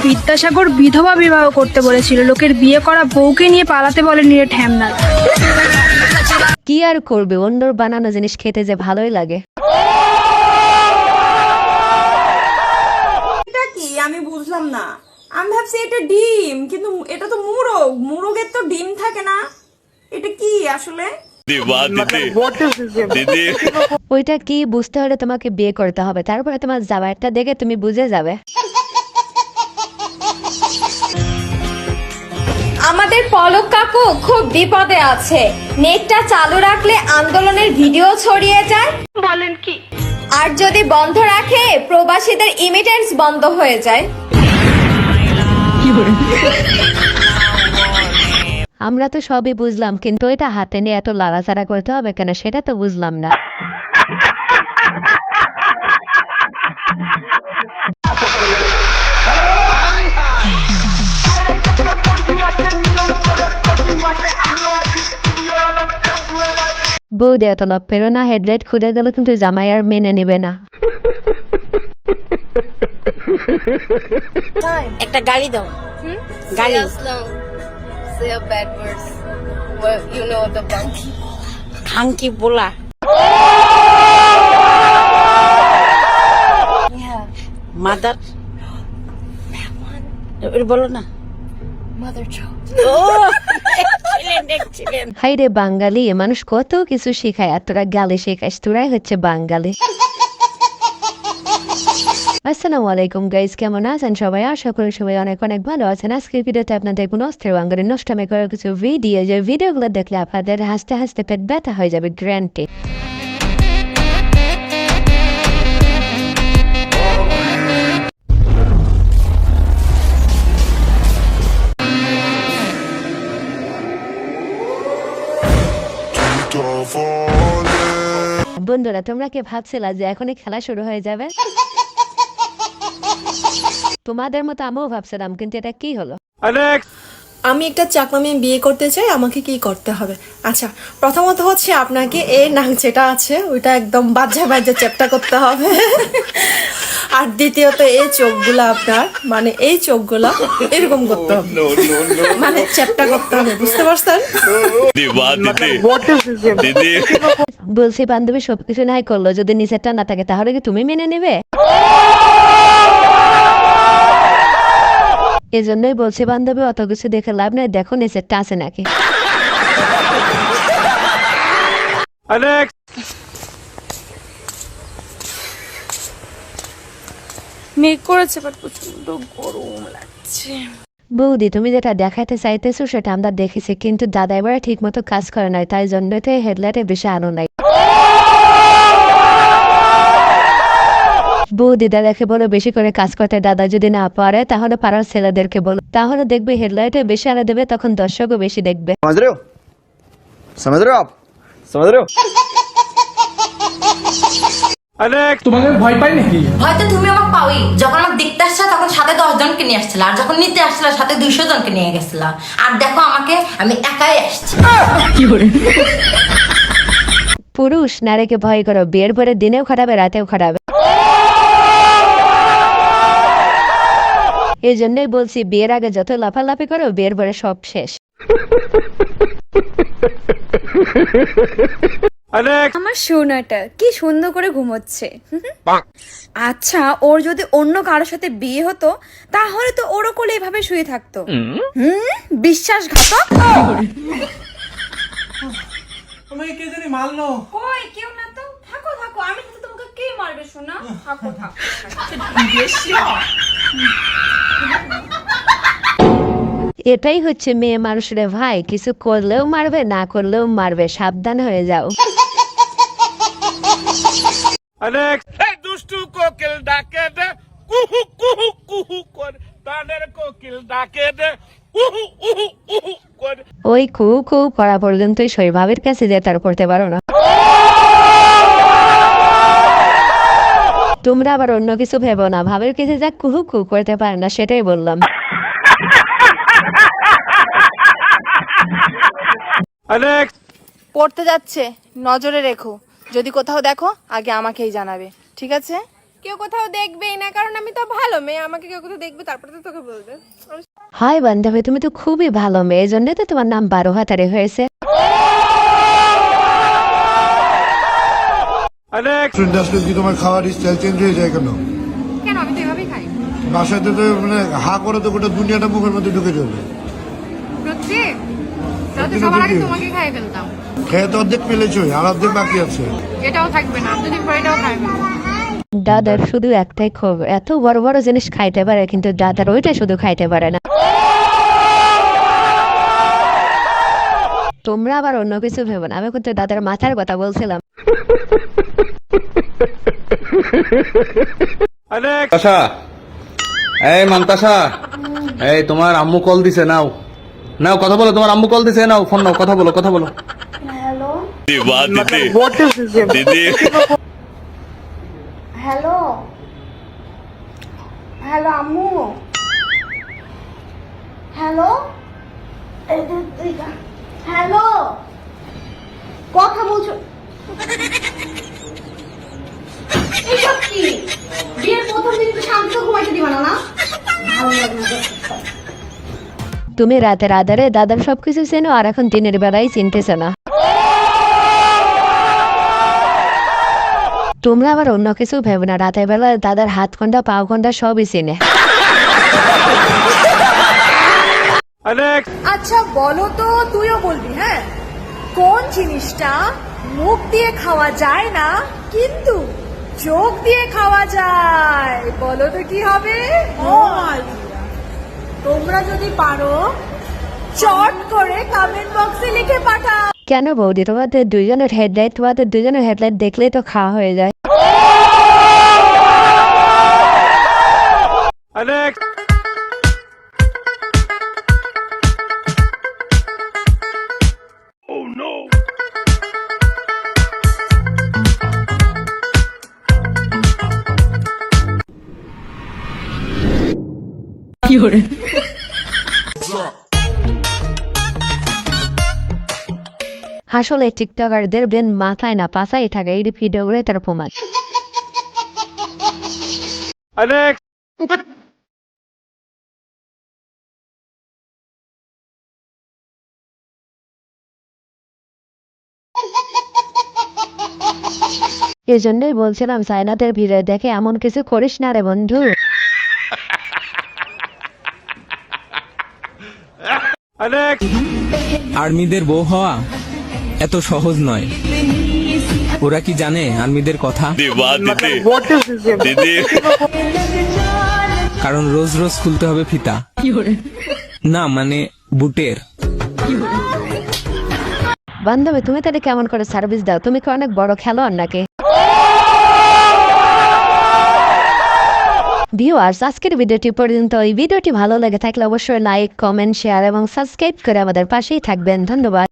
বিদ্যাসাগর বিধবা বিবাহ করতে বলেছিল, লোকের বিয়ে করা বউকে নিয়ে পালাতে বলেনি রে ঠ্যামনার। কি আর করবে, অন্যর বানানো জিনিস খেতে যে ভালোই লাগে। এটা কি আমি বুঝলাম না। আমি ভাবছি এটা ডিম, কিন্তু এটা তো মুরগ। মুরগের তো ডিম থাকে না। এটা কি আসলে? ওইটা কি বুঝতে হলে তোমাকে বিয়ে করতে হবে, তারপরে তোমার জামাইটা দেখে তুমি বুঝে যাবে। আমাদের পলক কাকু খুব বিপদে আছে। নেটটা চালু রাখলে আন্দোলনের ভিডিও ছড়িয়ে যায়। বলেন কি? আর যদি বন্ধ রাখে প্রবাসীদের ইমিটেন্স বন্ধ হয়ে যায়। আমরা তো সবই বুঝলাম, কিন্তু এটা হাতে নিয়ে এত লাড়াচাড়া করতে হবে কেন সেটা তো বুঝলাম না। বৌদি এত লাভ পেরো না, হেডলাইট খুলে গেল কিন্তু জামাই আর মেনে নিবে না। একটা গাড়ি দাও। গাড়ি Say a bad words. Well, you know the monkey. খাঙ্কি বলা। Yeah. মাদার বলো না। Mother choke. হাই রে বাঙালি, মানুষ কত কিছু শিখায় আর তোরা গালি শেখাস, তোরাই হচ্ছে বাঙালি। আসসালামু আলাইকুম গাইজ, কেমন আছেন সবাই? আশা করি সবাই অনেক অনেক ভালো আছেন। আজকের ভিডিওতে আপনাদের কোনো অস্ত্রের বাঙালি নষ্টমে করার কিছু ভিডিও, যে ভিডিওগুলো দেখলে আপনাদের হাসতে হাসতে পেট ব্যথা হয়ে যাবে গ্যারান্টি। বন্ধুরা, তোমরা কি ভাবছিলা যে এখনই খেলা শুরু হয়ে যাবে? তোমাদের মতো আমিও ভাবছিলাম, কিন্তু এটা কি হলো? আমি একটা চাকমা মেয়ে বিয়ে করতে চাই, আমাকে কি করতে হবে? আচ্ছা, প্রথমত হচ্ছে আপনাকে এই নাক যেটা আছে ওইটা একদম বাজে বাজে চ্যাপটা করতে হবে। আর দ্বিতীয়ত এই চোখগুলা আপনার, মানে এই চোখগুলা এরকম করতে হবে, মানে চ্যাপটা করতে হবে, বুঝতে পারছেন? বলছি বান্ধবী সবকিছু নাই করলো, যদি নিচেরটা না থাকে তাহলে কি তুমি মেনে নেবে? এজন্যই বলছি বান্ধবী, অত কিছু দেখে লাভ নাই, দেখো নিচেরটা আছে নাকি। মেঘ করেছে বাট প্রচন্ড গরম লাগছে। বৌদি, তুমি যেটা দেখাতে চাইতেছো সেটা আমরা দেখেছি, কিন্তু দাদা এবারে ঠিক মতো কাজ করে নাই, তাই জন্যই তো হেডলাইটে বেশি আলো নাই। বৌদি দাদাকে বলো বেশি করে কাজ করতে, দাদা যদি না পারে তাহলে পাড়ার ছেলেদেরকে বলো, তাহলে দেখবে হেডলাইটে বেশি আলো দেবে, তখন দর্শকও বেশি দেখবে। समझ रहे हो आप? समझ रहे हो? তোমাদের ভয় পাই নাকি? হয়তো তুমি আমাকে পাওই, যখন আমাকে দেখতে আসছে তখন সাথে 10 জনকে নিয়ে আসছিল, আর যখন নিতে আসছিল সাথে 200 জনকে নিয়ে গেছিল। আর দেখো আমাকে, আমি একাই আসছি। পুরুষ নারীকে ভয় করো, বিয়ের পরে দিনেও খাটাবে রাতেও খাটাবে। এই জন্যই বলছি বিয়ের আগে যত লাফালাফি করো, বিয়ের পরে সব শেষ। আমার সোনাটা কি সুন্দর করে ঘুমোচ্ছে। আচ্ছা, ওর যদি অন্য কারোর সাথে বিয়ে হতো তাহলে তো ওরও কোলে এভাবে শুয়ে থাকতো। বিশ্বাসঘাতক। তোমাকে কে জানি মারলো? ওই কেউ না তো, থাকো থাকো, আমি তো তোমাকে কে মারবে সোনা? থাকো থাকো। এটাই হচ্ছে মেয়ে মানুষের ভাই, কিছু করলেও মারবে, না করলেও মারবে, সাবধান হয়ে যাও। দুষ্টু কোকিল ডাকে দে, কুহু কুহু কুহু করে, তাদের কোকিল ডাকে দে, উহু উহু উহু করে। ওই খুব খুব করা পর্যন্তই শৈভাবের কাছে যেতার করতে পারো না। তোমরা আবার অন্য কিছু ভেবো না, ভাবের কাছে যা কুহু কুহু করতে পারে না, সেটাই বললাম। পড়তে যাচ্ছে, নজরে রেখো, যদি কোথাও দেখো আগে আমাকেই জানাবে, ঠিক আছে? কেউ কোথাও দেখবেই না, কারণ আমি তো ভালো মেয়ে, আমাকে কেউ কোথাও দেখবে তারপরে তো তোকে বলবে। হাই বান্ধবী, তুমি তো খুবই ভালো মেয়ে, এই জন্য তো তোমার নাম 12 হাতারে হয়েছে। আসলে কি তোমার খাওয়ার স্টাইল চেঞ্জ হয়ে যায় কেন? কেন, আমি তো এভাবেই খাই। বাসাতে তো মানে হা করে তো গোটা দুনিয়াটা মুখের মধ্যে ঢুকে যাবে। সত্যি? তাহলে তো সবার আগে তোমাকে খাই ফেলতাম। খেয়ে তো অর্ধেক ফেলেছই, আর অর্ধেক বাকি আছে। এটাও থাকবে না, দুদিন পরে এটাও খাই ফেলবো। দাদার শুধু একটাই ক্ষোভ, এত বড় বড় জিনিস খাইতে পারে কিন্তু দাদার ওইটা শুধু খাইতে পারে না। তোমরা আবার অন্য কিছু ভেবো না, আমি কিন্তু দাদার মাথার কথা বলছিলাম। তাসা, এই মান্তাসা, এই তোমার আম্মু কল দিছে, নাও নাও কথা বলো, তোমার আম্মু কল দিছে, নাও ফোন নাও, কথা বলো কথা বলো। দিদি হ্যালো হ্যালো আম্মু, হ্যালো হ্যালো, কথা বলছো? এইসব কি? বিয়ের প্রথম দিন তো শান্ত ঘুমাইতে দিবা না? ভালো লাগে না। তুমি রাতের আধারে দাদার সবকিছু চেনো, আর এখন দিনের বেলায় চিনতেছ না। তোমরা আবার অন্য কিছু ভেবো না, রাতের বেলা দাদার হাত কোনটা পাও কোনটা সবই চিনে। আচ্ছা বলো তো, তুইও বলবি, হ্যাঁ, কোন জিনিসটা মুখ দিয়ে খাওয়া যায় না কিন্তু চোখ দিয়ে খাওয়া যায়? বলো তো কি হবে? তোমরা যদি পারো চট করে কমেন্ট বক্সে লিখে পাঠাও। কেন বৌদি, তোমাদের দুজনের হেডলাইট দেখলেই তো খাওয়া হয়ে যায়। আসলে টিকটকারদের ব্রেন মাথায় না পাছাই থাকে, এই ভিডিও করে তার প্রমাণ। এই জন্যই বলছিলাম সাইনাতের ভিড়ে দেখে এমন কিছু করিস না রে বন্ধু। আর্মিদের বউ হওয়া এত সহজ নয়। ওরা কি জানে আর্মিদের কথা? কারণ রোজ রোজ খুলতে হবে ফিতা, না মানে বুটের। বান্ধবী, তুমি তাহলে কেমন করে সার্ভিস দাও? তুমি কি অনেক বড় খেলোয়াড় নাকি? ভিউয়ার্স, আজকের ভিডিওটি পর্যন্ত। এই ভিডিওটি ভালো লেগে থাকলে অবশ্যই লাইক, কমেন্ট, শেয়ার এবং সাবস্ক্রাইব করে আমাদের পাশেই থাকবেন। ধন্যবাদ।